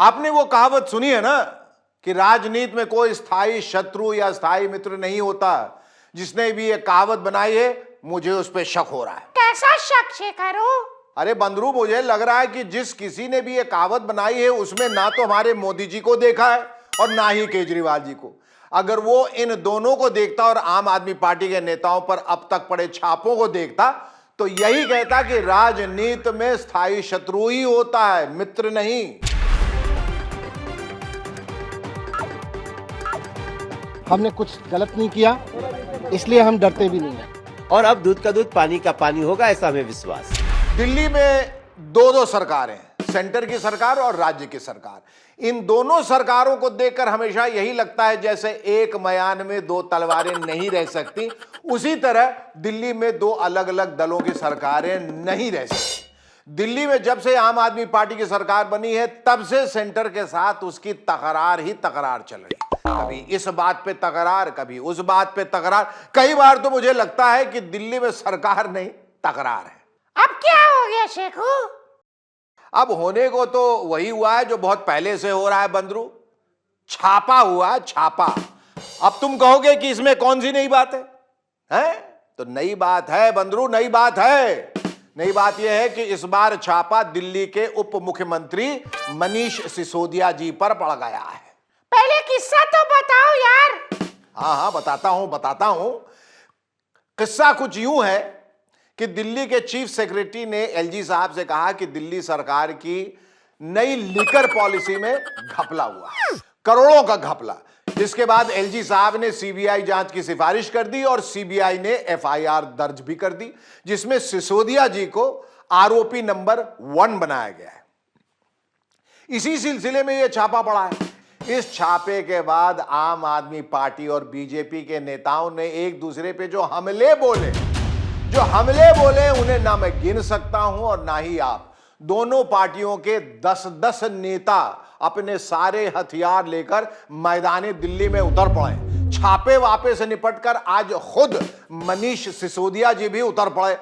आपने वो कहावत सुनी है ना कि राजनीति में कोई स्थायी शत्रु या स्थायी मित्र नहीं होता। जिसने भी ये कहावत बनाई है मुझे उस पर शक हो रहा है। कैसा शक शेखर? अरे बंदरू, मुझे लग रहा है कि जिस किसी ने भी ये कहावत बनाई है उसमें ना तो हमारे मोदी जी को देखा है और ना ही केजरीवाल जी को। अगर वो इन दोनों को देखता और आम आदमी पार्टी के नेताओं पर अब तक पड़े छापों को देखता तो यही कहता कि राजनीति में स्थायी शत्रु ही होता है, मित्र नहीं। हमने कुछ गलत नहीं किया, इसलिए हम डरते भी नहीं हैं। और अब दूध का दूध पानी का पानी होगा, ऐसा हमें विश्वास है। दिल्ली में दो सरकारें, सेंटर की सरकार और राज्य की सरकार। इन दोनों सरकारों को देखकर हमेशा यही लगता है जैसे एक मयान में दो तलवारें नहीं रह सकती, उसी तरह दिल्ली में दो अलग अलग दलों की सरकारें नहीं रह सकती। दिल्ली में जब से आम आदमी पार्टी की सरकार बनी है तब से सेंटर के साथ उसकी तकरार ही तकरार चल रही है। कभी इस बात पे तकरार, कभी उस बात पे तकरार। कई बार तो मुझे लगता है कि दिल्ली में सरकार नहीं तकरार है। अब क्या हो गया शेखू? अब होने को तो वही हुआ है जो बहुत पहले से हो रहा है बंदरू, छापा हुआ, छापा। अब तुम कहोगे कि इसमें कौन सी नई बात है? हैं? तो नई बात है बंदरू, नई बात है। नई बात यह है कि इस बार छापा दिल्ली के उप मुख्यमंत्री मनीष सिसोदिया जी पर पड़ गया है। पहले किस्सा तो बताओ यार। हाँ बताता हूं। किस्सा कुछ यूं है कि दिल्ली के चीफ सेक्रेटरी ने एलजी साहब से कहा कि दिल्ली सरकार की नई लिकर पॉलिसी में घपला हुआ, करोड़ों का घपला। जिसके बाद एलजी साहब ने सीबीआई जांच की सिफारिश कर दी और सीबीआई ने एफआईआर दर्ज भी कर दी, जिसमें सिसोदिया जी को आरोपी नंबर 1 बनाया गया है। इसी सिलसिले में यह छापा पड़ा है। इस छापे के बाद आम आदमी पार्टी और बीजेपी के नेताओं ने एक दूसरे पे जो हमले बोले उन्हें ना मैं गिन सकता हूं और ना ही आप। दोनों पार्टियों के 10-10 नेता अपने सारे हथियार लेकर मैदानी दिल्ली में उतर पड़े। छापे वापे से निपटकर आज खुद मनीष सिसोदिया जी भी उतर पड़े।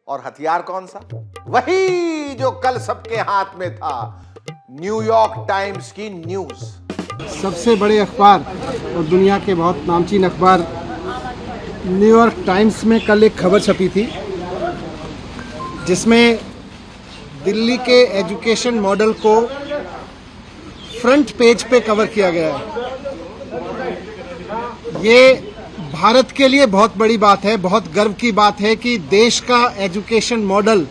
और हथियार कौन सा? वही जो कल सबके हाथ में था, न्यूयॉर्क टाइम्स की न्यूज। सबसे बड़े अखबार और दुनिया के बहुत नामचीन अखबार न्यूयॉर्क टाइम्स में कल एक खबर छपी थी जिसमें दिल्ली के एजुकेशन मॉडल को फ्रंट पेज पे कवर किया गया है। ये भारत के लिए बहुत बड़ी बात है, बहुत गर्व की बात है कि देश का एजुकेशन मॉडल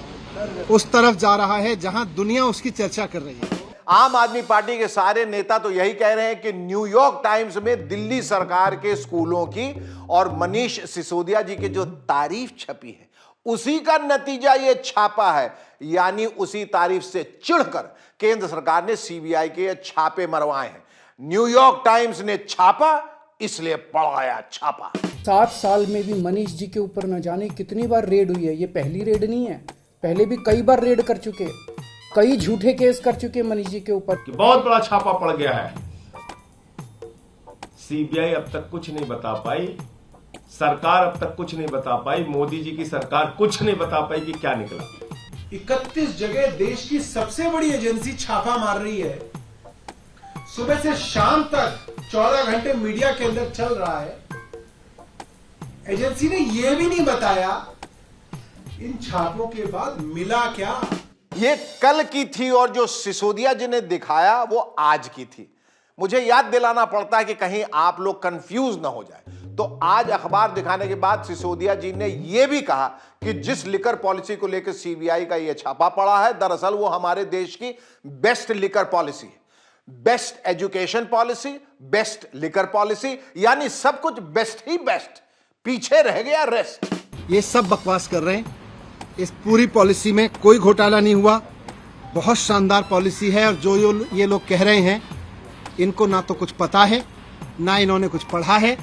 उस तरफ जा रहा है जहां दुनिया उसकी चर्चा कर रही है। आम आदमी पार्टी के सारे नेता तो यही कह रहे हैं कि न्यूयॉर्क टाइम्स में दिल्ली सरकार के स्कूलों की और मनीष सिसोदिया जी की जो तारीफ छपी है उसी का नतीजा ये छापा है। यानी उसी तारीफ से चिढ़कर केंद्र सरकार ने सीबीआई के छापे मरवाए हैं। न्यूयॉर्क टाइम्स ने छापा, इसलिए पड़ गया छापा। 7 साल में भी मनीष जी के ऊपर न जाने कितनी बार रेड हुई है। ये पहली रेड नहीं है, पहले भी कई बार रेड कर चुके, कई झूठे केस कर चुके मनीष जी के ऊपर। बहुत बड़ा छापा पड़ गया है। सीबीआई अब तक कुछ नहीं बता पाई, सरकार अब तक कुछ नहीं बता पाई, मोदी जी की सरकार कुछ नहीं बता पाई कि क्या निकला। 31 जगह देश की सबसे बड़ी एजेंसी छापा मार रही है। सुबह से शाम तक 14 घंटे मीडिया के अंदर चल रहा है। एजेंसी ने यह भी नहीं बताया इन छापों के बाद मिला क्या। ये कल की थी और जो सिसोदिया जी ने दिखाया वो आज की थी। मुझे याद दिलाना पड़ता है कि कहीं आप लोग कंफ्यूज ना हो जाए। तो आज अखबार दिखाने के बाद सिसोदिया जी ने यह भी कहा कि जिस लिकर पॉलिसी को लेकर सीबीआई का यह छापा पड़ा है दरअसल वो हमारे देश की बेस्ट लिकर पॉलिसी है। Best education policy, best liquor policy, यानी सब कुछ बेस्ट ही बेस्ट, पीछे रह गया रेस्ट। ये सब बकवास कर रहे हैं। इस पूरी पॉलिसी में कोई घोटाला नहीं हुआ, बहुत शानदार पॉलिसी है। और जो ये लोग कह रहे हैं इनको ना तो कुछ पता है ना इन्होंने कुछ पढ़ा है,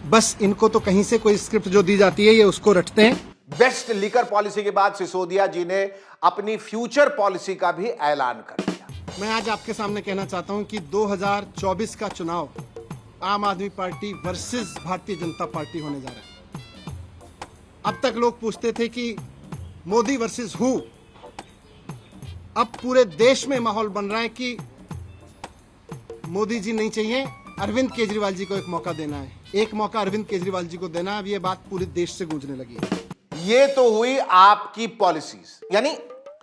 बस इनको तो कहीं से कोई स्क्रिप्ट जो दी जाती है ये उसको रटते हैं। बेस्ट लिकर पॉलिसी के बाद सिसोदिया जी ने अपनी फ्यूचर पॉलिसी का भी ऐलान कर दिया। मैं आज आपके सामने कहना चाहता हूं कि 2024 का चुनाव आम आदमी party versus Bharatiya Janata party होने जा रहा है। अब तक लोग पूछते थे कि मोदी वर्सेस हु। अब पूरे देश में माहौल बन रहा है कि मोदी जी नहीं चाहिए, अरविंद केजरीवाल जी को एक मौका देना है। एक मौका अरविंद केजरीवाल जी को देना है। अब ये बात पूरे देश से गूंजने लगी है। ये तो हुई आपकी पॉलिसीज, यानी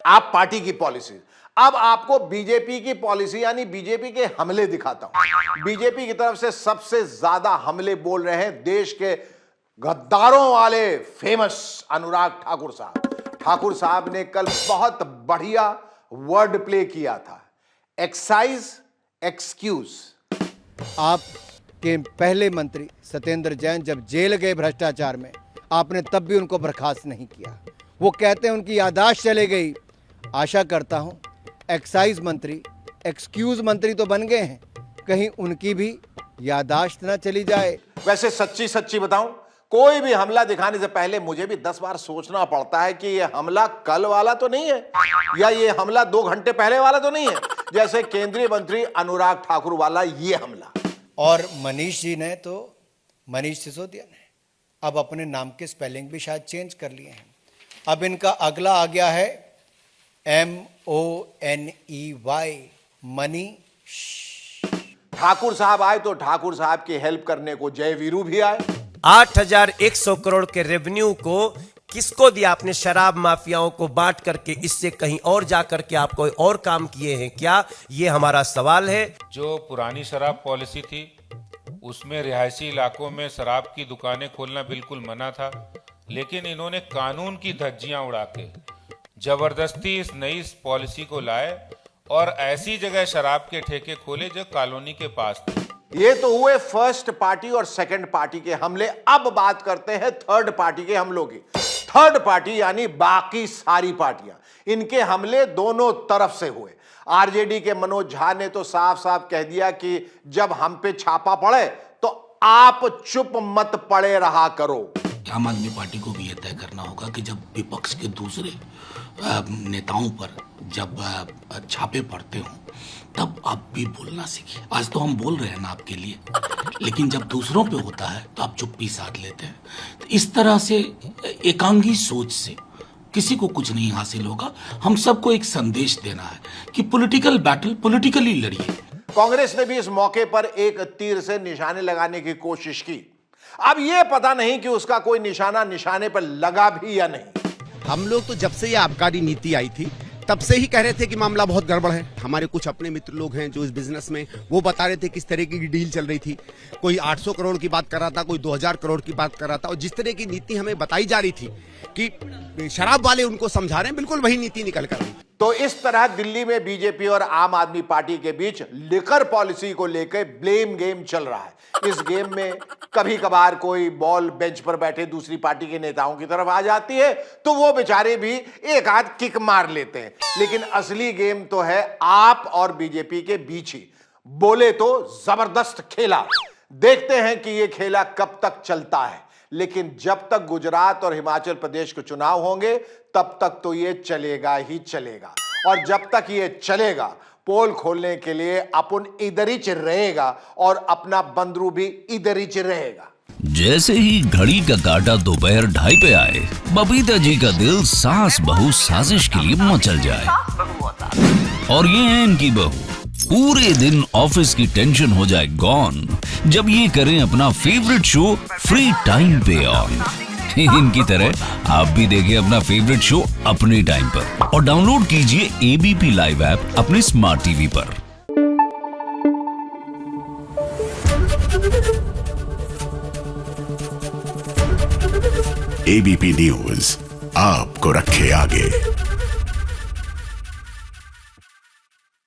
आप पार्टी की पॉलिसीज। अब आपको बीजेपी की पॉलिसी यानी बीजेपी के हमले दिखाता हूं। बीजेपी की तरफ से सबसे ज्यादा हमले बोल रहे हैं देश के गद्दारों वाले फेमस अनुराग ठाकुर साहब। ठाकुर साहब ने कल बहुत बढ़िया वर्ड प्ले किया था, एक्साइज एक्सक्यूज। आपके पहले मंत्री सत्येंद्र जैन जब जेल गए भ्रष्टाचार में, आपने तब भी उनको बर्खास्त नहीं किया। वो कहते हैं उनकी याददाश्त चली गई। आशा करता हूं एक्साइज मंत्री एक्सक्यूज मंत्री तो बन गए हैं, कहीं उनकी भी याददाश्त ना चली जाए। वैसे सच्ची सच्ची बताऊं, कोई भी हमला दिखाने से पहले मुझे भी 10 बार सोचना पड़ता है कि यह हमला कल वाला तो नहीं है, या ये हमला 2 घंटे पहले वाला तो नहीं है, जैसे केंद्रीय मंत्री अनुराग ठाकुर वाला ये हमला। और मनीष जी ने तो, मनीष सिसोदिया ने अब अपने नाम के स्पेलिंग भी शायद चेंज कर लिए हैं। अब इनका अगला आ गया है MONEY, मनी। ठाकुर साहब आए तो ठाकुर साहब की हेल्प करने को जय वीरू भी आए। 8,100 करोड़ के रेवेन्यू को किसको दिया आपने? शराब माफियाओं को बांट करके, इससे कहीं और जाकर के आप कोई और काम किए हैं क्या? ये हमारा सवाल है। जो पुरानी शराब पॉलिसी थी उसमें रिहायशी इलाकों में शराब की दुकानें खोलना बिल्कुल मना था, लेकिन इन्होंने कानून की धज्जियां उड़ा के जबरदस्ती इस नई पॉलिसी को लाए और ऐसी जगह शराब के ठेके खोले जो कॉलोनी के पास थे। ये तो हुए फर्स्ट पार्टी और सेकंड पार्टी के हमले। अब बात करते हैं थर्ड पार्टी के हमलों की। थर्ड पार्टी यानी बाकी सारी पार्टियां, इनके हमले दोनों तरफ से हुए। आरजेडी के मनोज झा ने तो साफ साफ कह दिया कि जब हम पे छापा पड़े तो आप चुप मत पड़े रहा करो। आम आदमी पार्टी को भी यह तय करना होगा कि जब विपक्ष के दूसरे नेताओं पर जब छापे पड़ते हों तब आप भी बोलना सीखिए। आज तो हम बोल रहे हैं ना आपके लिए, लेकिन जब दूसरों पे होता है तो आप चुप्पी साध लेते हैं। तो इस तरह से एकांगी सोच से किसी को कुछ नहीं हासिल होगा। हम सबको एक संदेश देना है कि पॉलिटिकल बैटल पॉलिटिकली लड़िए। कांग्रेस ने भी इस मौके पर एक तीर से निशाने लगाने की कोशिश की। अब यह पता नहीं कि उसका कोई निशाना निशाने पर लगा भी या नहीं। हम लोग तो जब से ये आबकारी नीति आई थी तब से ही कह रहे थे कि मामला बहुत गड़बड़ है। हमारे कुछ अपने मित्र लोग हैं जो इस बिजनेस में, वो बता रहे थे किस तरह की डील चल रही थी। कोई 800 करोड़ की बात कर रहा था, कोई 2000 करोड़ की बात कर रहा था। और जिस तरह की नीति हमें बताई जा रही थी कि शराब वाले उनको समझा रहे हैं, बिल्कुल वही नीति निकल कर आई। तो इस तरह दिल्ली में बीजेपी और आम आदमी पार्टी के बीच लिकर पॉलिसी को लेकर ब्लेम गेम चल रहा है। इस गेम में कभी कभार कोई बॉल बेंच पर बैठे दूसरी पार्टी के नेताओं की तरफ आ जाती है तो वो बेचारे भी एक आध किक मार लेते हैं, लेकिन असली गेम तो है आप और बीजेपी के बीच ही। बोले तो जबरदस्त खेला। देखते हैं कि यह खेला कब तक चलता है, लेकिन जब तक गुजरात और हिमाचल प्रदेश के चुनाव होंगे तब तक तो ये चलेगा ही चलेगा। और जब तक ये चलेगा, पोल खोलने के लिए अपन इधर ही रहेगा और अपना बंदरू भी इधर ही रहेगा। जैसे ही घड़ी का काटा दोपहर 2:30 पे आए, बबीता जी का दिल सास बहू साजिश के लिए मचल जाए। और ये है इनकी बहू, पूरे दिन ऑफिस की टेंशन हो जाए गॉन जब ये करें अपना फेवरेट शो फ्री टाइम पे ऑन। इनकी तरह आप भी देखिए अपना फेवरेट शो अपने टाइम पर और डाउनलोड कीजिए ABP लाइव ऐप अपने स्मार्ट टीवी पर। ABP न्यूज आपको रखे आगे।